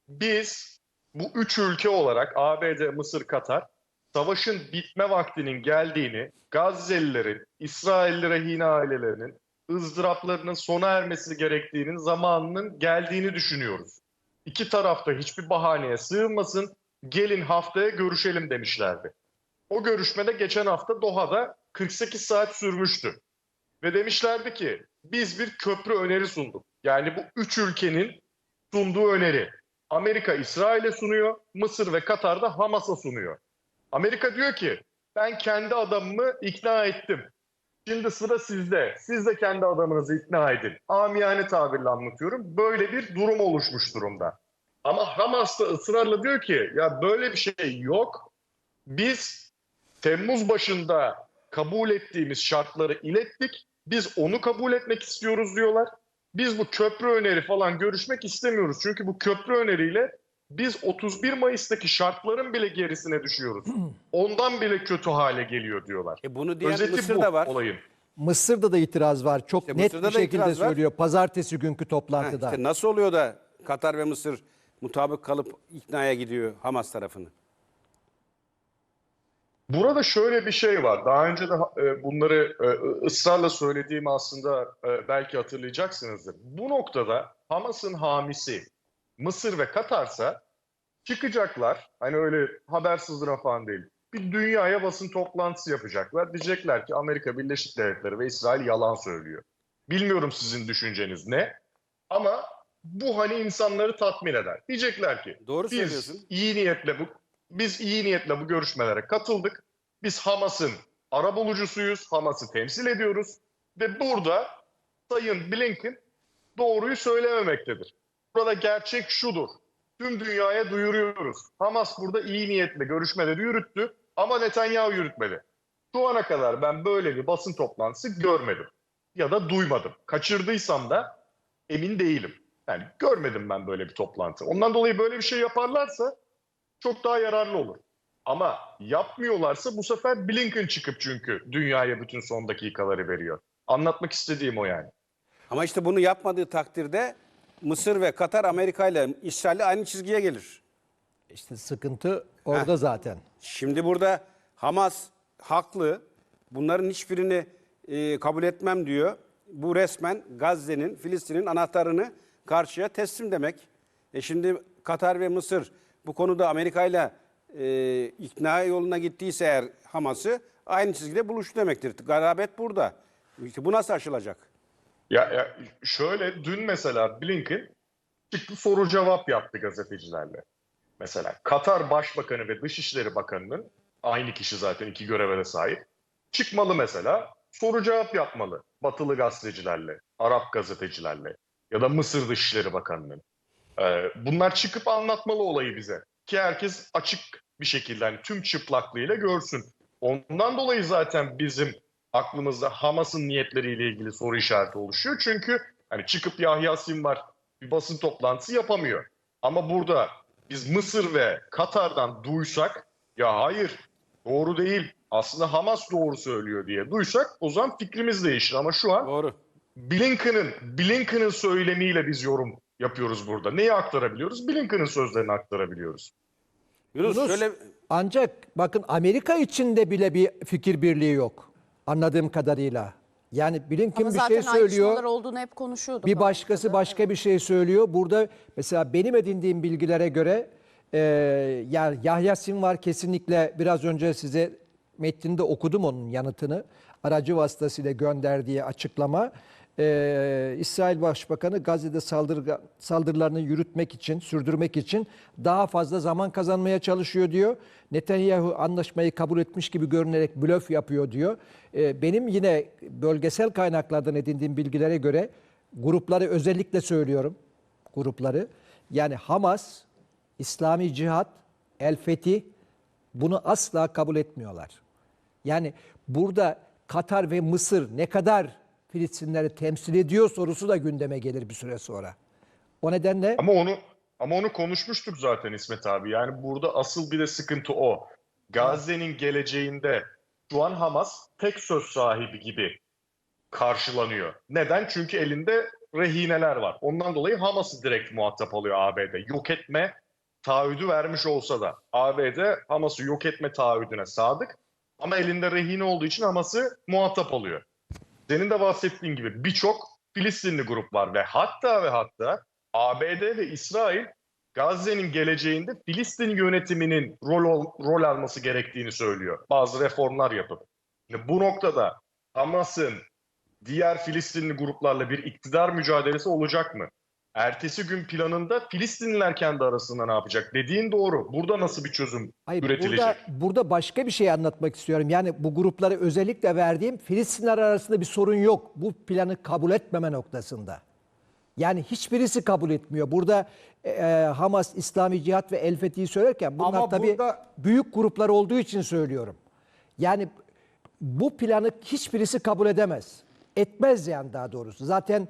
biz bu üç ülke olarak ABD, Mısır, Katar savaşın bitme vaktinin geldiğini, Gazze'lilerin, İsrailli rehin ailelerinin ızdıraplarının sona ermesi gerektiğinin zamanının geldiğini düşünüyoruz. İki tarafta hiçbir bahaneye sığınmasın, gelin haftaya görüşelim demişlerdi. O görüşmede geçen hafta Doha'da 48 saat sürmüştü. Ve demişlerdi ki biz bir köprü öneri sunduk. Yani bu üç ülkenin sunduğu öneri. Amerika İsrail'e sunuyor, Mısır ve Katar da Hamas'a sunuyor. Amerika diyor ki ben kendi adamımı ikna ettim. Şimdi sıra sizde. Siz de kendi adamınızı ikna edin. Amiyane tabirle anlatıyorum. Böyle bir durum oluşmuş durumda. Ama Hamas da ısrarla diyor ki ya böyle bir şey yok. Biz Temmuz başında kabul ettiğimiz şartları ilettik. Biz onu kabul etmek istiyoruz diyorlar. Biz bu köprü öneri falan görüşmek istemiyoruz. Çünkü bu köprü öneriyle biz 31 Mayıs'taki şartların bile gerisine düşüyoruz. Ondan bile kötü hale geliyor diyorlar. Bunu diyen Özeti Mısır'da bu var. olayın. Mısır'da da itiraz var. Çok İşte net Mısır'da bir da şekilde itiraz var. söylüyor. Pazartesi günkü toplantıda. İşte nasıl oluyor da Katar ve Mısır mutabık kalıp iknaya gidiyor Hamas tarafını? Burada şöyle bir şey var. Daha önce de bunları ısrarla söylediğimi aslında belki hatırlayacaksınızdır. Bu noktada Hamas'ın hamisi Mısır ve Katar'sa çıkacaklar. Hani öyle haber sızdıran falan değil. Bir dünyaya basın toplantısı yapacaklar. Diyecekler ki Amerika Birleşik Devletleri ve İsrail yalan söylüyor. Bilmiyorum sizin düşünceniz ne ama bu hani insanları tatmin eder. Diyecekler ki Doğru söylüyorsun. biz iyi niyetle bu görüşmelere katıldık. Biz Hamas'ın arabulucusuyuz. Hamas'ı temsil ediyoruz ve burada Sayın Blinken doğruyu söylememektedir. Burada gerçek şudur. Tüm dünyaya duyuruyoruz. Hamas burada iyi niyetle görüşmeleri yürüttü ama Netanyahu yürütmedi. Şu ana kadar ben böyle bir basın toplantısı görmedim ya da duymadım. Kaçırdıysam da emin değilim. Yani görmedim ben böyle bir toplantı. Ondan dolayı böyle bir şey yaparlarsa çok daha yararlı olur. Ama yapmıyorlarsa bu sefer Blinken çıkıp çünkü dünyaya bütün son dakikaları veriyor. Anlatmak istediğim o yani. Ama işte bunu yapmadığı takdirde Mısır ve Katar Amerika ile İsrail'le aynı çizgiye gelir. İşte sıkıntı orada zaten. Şimdi burada Hamas haklı. Bunların hiçbirini kabul etmem diyor. Bu resmen Gazze'nin, Filistin'in anahtarını karşıya teslim demek. Şimdi Katar ve Mısır bu konuda Amerika ile ikna yoluna gittiyse eğer Hamas'ı aynı çizgide buluştu demektir. Garabet burada. İşte bu nasıl aşılacak? Ya şöyle dün mesela Blinken çıktı soru cevap yaptı gazetecilerle. Mesela Katar Başbakanı ve Dışişleri Bakanı'nın aynı kişi zaten iki göreve de sahip. Çıkmalı mesela soru cevap yapmalı batılı gazetecilerle, Arap gazetecilerle ya da Mısır Dışişleri Bakanı'nın. Bunlar çıkıp anlatmalı olayı bize ki herkes açık bir şekilde hani tüm çıplaklığıyla görsün. Ondan dolayı zaten bizim aklımızda Hamas'ın niyetleriyle ilgili soru işareti oluşuyor. Çünkü hani çıkıp Yahya Sinvar bir basın toplantısı yapamıyor. Ama burada biz Mısır ve Katar'dan duysak ya hayır doğru değil aslında Hamas doğru söylüyor diye duysak o zaman fikrimiz değişir. Ama şu an Doğru. Blinken'ın söylemiyle biz yorum yapıyoruz burada. Neyi aktarabiliyoruz? Blinken'ın sözlerini aktarabiliyoruz. Yunus Yunus, şöyle ancak bakın Amerika içinde bile bir fikir birliği yok. Anladığım kadarıyla. Yani Blinken Ama bir zaten şey söylüyor. ayrışmalar olduğunu hep konuşuyorduk. Bir başkası başka bir şey söylüyor. Burada mesela benim edindiğim bilgilere göre yani Yahya Sinvar kesinlikle biraz önce size metninde okudum onun yanıtını. Aracı vasıtasıyla gönderdiği açıklama. İsrail Başbakanı Gazze'de saldırılarını yürütmek için, sürdürmek için daha fazla zaman kazanmaya çalışıyor diyor. Netanyahu anlaşmayı kabul etmiş gibi görünerek blöf yapıyor diyor. Benim yine bölgesel kaynaklardan edindiğim bilgilere göre grupları özellikle söylüyorum. Grupları yani Hamas, İslami Cihat, El Fetih bunu asla kabul etmiyorlar. Yani burada Katar ve Mısır ne kadar Filistinleri temsil ediyor sorusu da gündeme gelir bir süre sonra. O nedenle Ama onu konuşmuştuk zaten İsmet abi. Yani burada asıl bir de sıkıntı o. Gazze'nin geleceğinde şu an Hamas tek söz sahibi gibi karşılanıyor. Neden? Çünkü elinde rehineler var. Ondan dolayı Hamas'ı direkt muhatap alıyor ABD. Yok etme taahhüdü vermiş olsa da ABD Hamas'ı yok etme taahhüdüne sadık ama elinde rehine olduğu için Hamas'ı muhatap alıyor. Senin de bahsettiğin gibi birçok Filistinli grup var ve hatta ABD ve İsrail Gazze'nin geleceğinde Filistin yönetiminin rol alması gerektiğini söylüyor. Bazı reformlar yapıp. Şimdi bu noktada Hamas'ın diğer Filistinli gruplarla bir iktidar mücadelesi olacak mı? Ertesi gün planında Filistinliler kendi arasında ne yapacak? Dediğin doğru. Burada nasıl bir çözüm Hayır, üretilecek? burada başka bir şey anlatmak istiyorum. Yani bu grupları özellikle verdiğim Filistinler arasında bir sorun yok. Bu planı kabul etmeme noktasında. Yani hiçbirisi kabul etmiyor. Burada Hamas, İslami Cihat ve El Fethi'yi söylerken bunlar Ama tabii burada- büyük gruplar olduğu için söylüyorum. Yani bu planı hiçbirisi kabul edemez. Etmez yani daha doğrusu. Zaten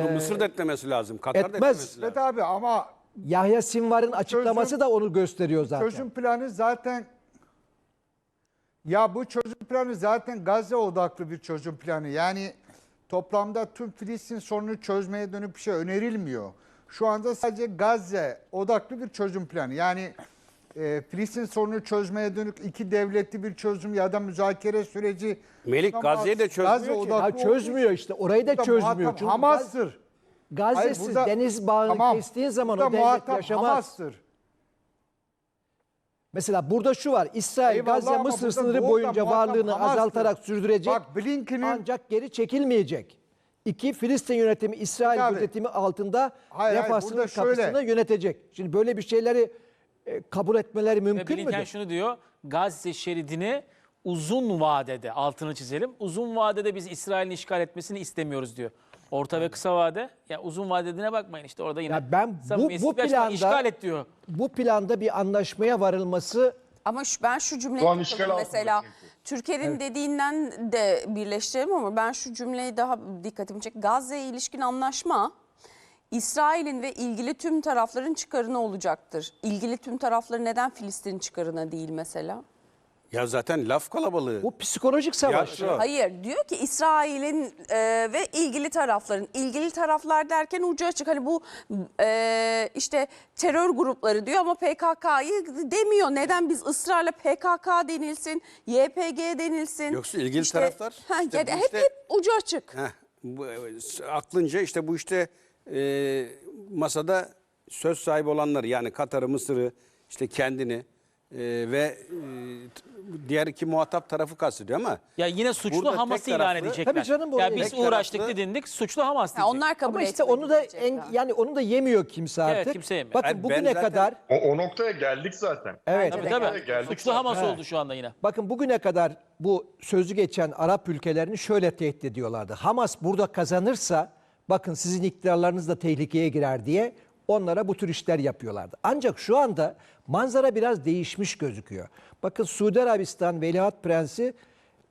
Bunu Mısır da etmemesi lazım. Katar da etmez. etmemesi lazım. Evet abi ama Yahya Sinvar'ın açıklaması da onu gösteriyor zaten. çözüm planı zaten bu çözüm planı zaten Gazze odaklı bir çözüm planı. Yani toplamda tüm Filistin sorununu çözmeye dönük bir şey önerilmiyor. Şu anda sadece Gazze odaklı bir çözüm planı. Yani Filistin sorununu çözmeye dönük iki devletli bir çözüm ya da müzakere süreci. Melik, Gazze'yi de çözmüyor Gazze ki. odaklı Ya çözmüyor işte. Orayı da Burada çözmüyor. muhatap Çünkü Hamas'tır. Gazze'siz Hayır, burada- deniz bağını Tamam, kestiğin zaman burada o devlet muhatap yaşamaz. Hamas'tır. Mesela burada şu var. İsrail Eyvallah Gazze ama Mısır burada sınırı doğrudan boyunca muhatap varlığını Hamas'tır. azaltarak sürdürecek. Bak Blinken'in Ancak geri çekilmeyecek. İki, Filistin yönetimi İsrail Abi, gözetimi altında hayır, refah burada sınır kapısını şöyle. yönetecek. Şimdi böyle bir şeyleri kabul etmeleri Ve mümkün Blinken müdür? şunu diyor, Gazze şeridini uzun vadede, altını çizelim, uzun vadede biz İsrail'in işgal etmesini istemiyoruz diyor. Orta ve kısa vade, ya uzun vadedine bakmayın işte orada yine Ya ben samimiyetsiz bu bir açıklama, planda işgal et diyor. bu planda bir anlaşmaya varılması Ama ben şu cümleye Şu an takıldım işgal altında mesela. çünkü. Türkiye'nin dediğinden de birleştirelim ama ben şu cümleyi daha dikkatimi çek. Gazze'ye ilişkin anlaşma İsrail'in ve ilgili tüm tarafların çıkarına olacaktır. İlgili tüm tarafları neden Filistin çıkarına değil mesela? Ya zaten laf kalabalığı. bu psikolojik savaş. şu- Hayır, diyor ki İsrail'in ve ilgili tarafların, ilgili taraflar derken ucu açık, hani bu işte terör grupları diyor ama PKK'yı demiyor. Neden biz ısrarla PKK denilsin, YPG denilsin? Yoksa ilgili taraflar, Ha, işte yani bu hep işte- hep ucu açık. Aklınca işte bu işte masada söz sahibi olanlar yani Katar'ı, Mısır'ı, işte kendini ve diğer iki muhatap tarafı kastediyor ama Ya yine suçlu burada tek Hamas'ı ilan taraflı- edecekler. Tabii canım, bu ya öyle. biz Tek uğraştık taraflı- didindik, suçlu Hamas Ha, diyecek. onlar kabul Ama işte etmedi onu da diyecekler. yani onu da yemiyor kimse Evet, artık. kimse yemiyor. Bakın Yani ben bugüne zaten- kadar O noktaya geldik zaten. evet. Tabii Bence de tabii. geldik Suçlu zaten. Hamas He. oldu şu anda yine. Bakın bugüne kadar bu sözü geçen Arap ülkelerini şöyle tehdit ediyorlardı. Hamas burada kazanırsa bakın sizin iktidarlarınız da tehlikeye girer diye onlara bu tür işler yapıyorlardı. Ancak şu anda manzara biraz değişmiş gözüküyor. Bakın Suudi Arabistan Veliaht Prensi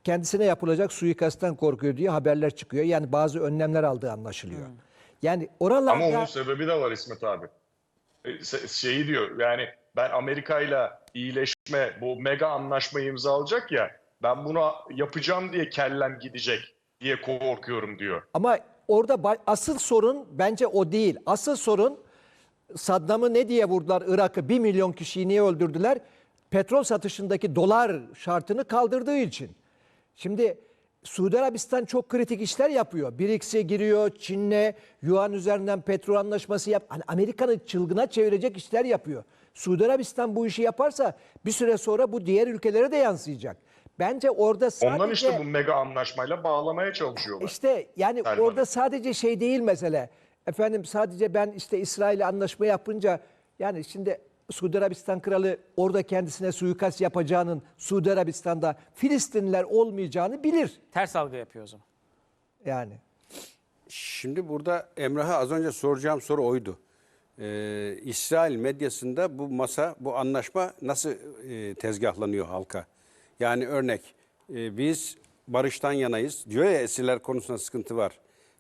kendisine yapılacak suikastten korkuyor diye haberler çıkıyor. Yani bazı önlemler aldığı anlaşılıyor. Yani oralarda Ama onun sebebi de var İsmet abi. Şeyi diyor yani ben Amerika'yla iyileşme bu mega anlaşmayı imzalayacak ya ben bunu yapacağım diye kellem gidecek diye korkuyorum diyor. ama orada asıl sorun bence o değil. Asıl sorun Saddam'ı ne diye vurdular Irak'ı 1 milyon kişiyi niye öldürdüler? Petrol satışındaki dolar şartını kaldırdığı için. Şimdi Suudi Arabistan çok kritik işler yapıyor. BRICS'e giriyor, Çin'le yuan üzerinden petrol anlaşması yap. Hani Amerika'nın çılgına çevirecek işler yapıyor. Suudi Arabistan bu işi yaparsa bir süre sonra bu diğer ülkelere de yansıyacak. Bence orada sadece... Ondan işte bu mega anlaşmayla bağlamaya çalışıyorlar. İşte yani Selman'ı. orada sadece şey değil mesele. Efendim sadece ben işte İsrail'le anlaşma yapınca yani şimdi Suudi Arabistan kralı orada kendisine suikast yapacağının Suudi Arabistan'da Filistinliler olmayacağını bilir. Ters algı yapıyor o zaman. Yani. şimdi burada Emrah'a az önce soracağım soru oydu. İsrail medyasında bu masa, bu anlaşma nasıl tezgahlanıyor halka? Yani örnek biz barıştan yanayız diyor ya esirler konusunda sıkıntı var.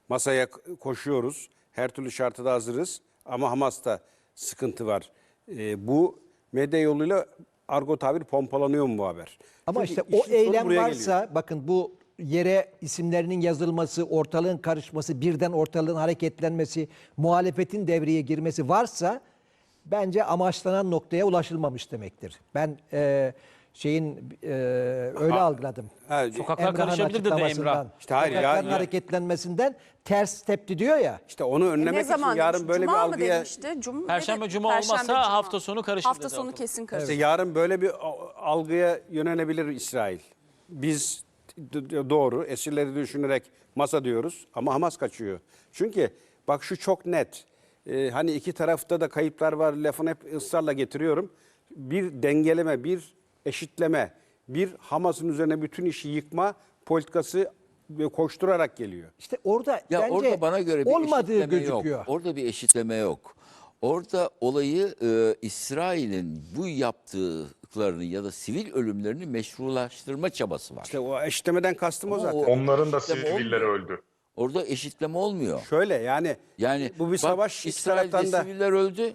Masaya koşuyoruz, her türlü şartı da hazırız ama Hamas'ta sıkıntı var. Bu medya yoluyla argo tabir pompalanıyor mu bu haber? Ama Çünkü işte o işin sonu eylem buraya varsa geliyor. bakın bu yere isimlerinin yazılması, ortalığın karışması, birden ortalığın hareketlenmesi, muhalefetin devreye girmesi varsa bence amaçlanan noktaya ulaşılmamış demektir. Ben öyle algıladım. Ha, Sokaklar Emrah'ın karışabilir dedi Emrah. açıklamasından. İşte hayır, Sokakların ya- hareketlenmesinden ters tepti diyor ya. işte onu önlemek Ne için zaman yarın demiş? böyle bir Cuma mı algıya demişti? Perşembe, dedi? cuma olmazsa hafta sonu karışır Hafta dedi sonu ortalık. kesin karışır. İşte yarın böyle bir algıya yönelebilir İsrail. Biz doğru esirleri düşünerek masa diyoruz ama Hamas kaçıyor. Çünkü bak şu çok net. Hani iki tarafta da kayıplar var lafını hep ısrarla getiriyorum. Bir dengeleme, bir eşitleme, bir Hamas'ın üzerine bütün işi yıkma politikası koşturarak geliyor. İşte orada Ya bence orada bana göre bir olmadığı eşitleme gözüküyor. yok. Orada bir eşitleme yok. Orada olayı İsrail'in bu yaptıklarını ya da sivil ölümlerini meşrulaştırma çabası var. İşte o eşitlemeden kastım o Ama zaten. Onların da eşitleme sivilleri olmuyor. öldü. Orada eşitleme olmuyor. Şöyle yani Yani bu bir bak, savaş iki İsrail'de taraftan da. siviller öldü.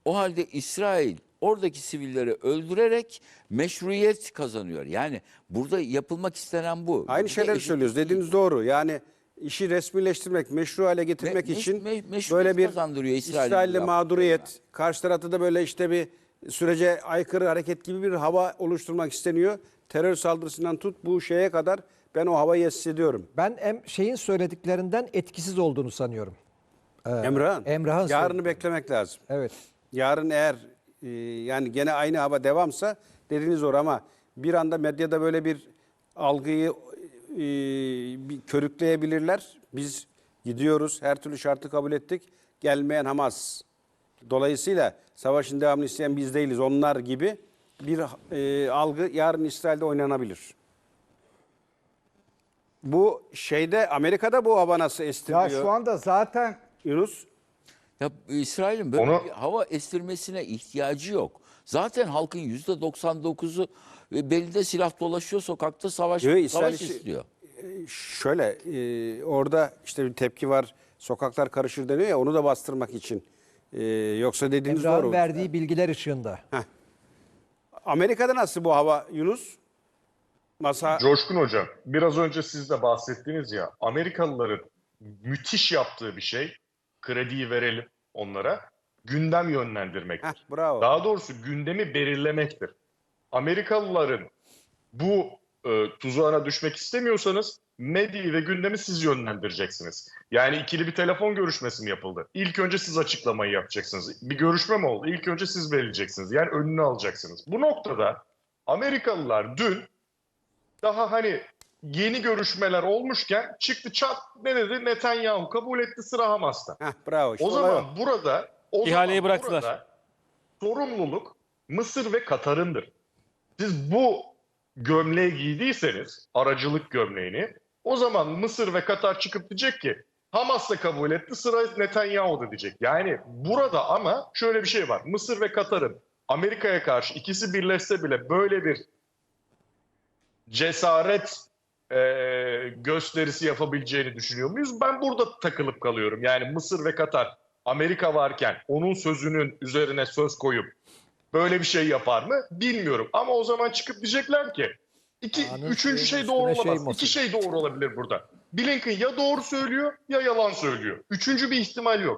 O halde İsrail oradaki sivilleri öldürerek meşruiyet kazanıyor. Yani burada yapılmak istenen bu. Aynı Burada şeyleri eşitlik söylüyoruz. değil. Dediğiniz doğru. Yani işi resmileştirmek, meşru hale getirmek için meşruiyet böyle bir kazandırıyor İsrail'in İsrail'le yaptığı mağduriyet, karşı tarafta da böyle işte bir sürece aykırı hareket gibi bir hava oluşturmak isteniyor. Terör saldırısından tut bu şeye kadar ben o havayı hissediyorum. Ben şeyin söylediklerinden etkisiz olduğunu sanıyorum. Emrah'ın Emrah'ın yarını söyledi. beklemek lazım. Evet. Yarın eğer yani gene aynı hava devamsa dediğiniz doğru ama bir anda medyada böyle bir algıyı bir körükleyebilirler. Biz gidiyoruz, her türlü şartı kabul ettik. Gelmeyen Hamas. Dolayısıyla savaşın devamını isteyen biz değiliz. Onlar gibi bir algı yarın İsrail'de oynanabilir. Bu şeyde Amerika'da bu hava nasıl Ya estiriliyor? şu anda zaten Yunus? Ya İsrail'in böyle Onu- bir hava estirmesine ihtiyacı yok. Zaten halkın %99'u belinde silah dolaşıyor sokakta savaş Yok, İsrail savaş işi- istiyor. Şöyle orada işte bir tepki var. Sokaklar karışır deniyor ya onu da bastırmak için. Yoksa dediğiniz Emrah'ın doğru. verdiği bilgiler ışığında. Amerika'da nasıl bu hava Yunus? Masa Coşkun Hocam, biraz önce siz de bahsettiniz ya, Amerikalıların müthiş yaptığı bir şey, krediyi verelim onlara, gündem yönlendirmektir. Heh, bravo. Daha doğrusu gündemi belirlemektir. Amerikalıların bu tuzağına düşmek istemiyorsanız medyayı ve gündemi siz yönlendireceksiniz. Yani ikili bir telefon görüşmesi mi yapıldı? İlk önce siz açıklamayı yapacaksınız. Bir görüşme mi oldu? İlk önce siz belirleyeceksiniz. Yani önünü alacaksınız. Bu noktada Amerikalılar dün daha hani yeni görüşmeler olmuşken çıktı çat ne dedi? Netanyahu kabul etti, sıra Hamas'ta. Heh, bravo. İşte O olay zaman o. burada İhaleyi bıraktılar. burada sorumluluk Mısır ve Katar'ındır. Siz bu gömleği giydiyseniz, aracılık gömleğini, o zaman Mısır ve Katar çıkıp diyecek ki Hamas da kabul etti, sıra Netanyahu'da diyecek. Yani burada ama şöyle bir şey var. Mısır ve Katar'ın Amerika'ya karşı ikisi birleşse bile böyle bir cesaret gösterisi yapabileceğini düşünüyor muyuz? Ben burada takılıp kalıyorum. Yani Mısır ve Katar Amerika varken onun sözünün üzerine söz koyup böyle bir şey yapar mı? Bilmiyorum. Ama o zaman çıkıp diyecekler ki üçüncü şey doğru üstüne olamaz. İki şey doğru olabilir burada. Blinken ya doğru söylüyor ya yalan söylüyor. Üçüncü bir ihtimal yok.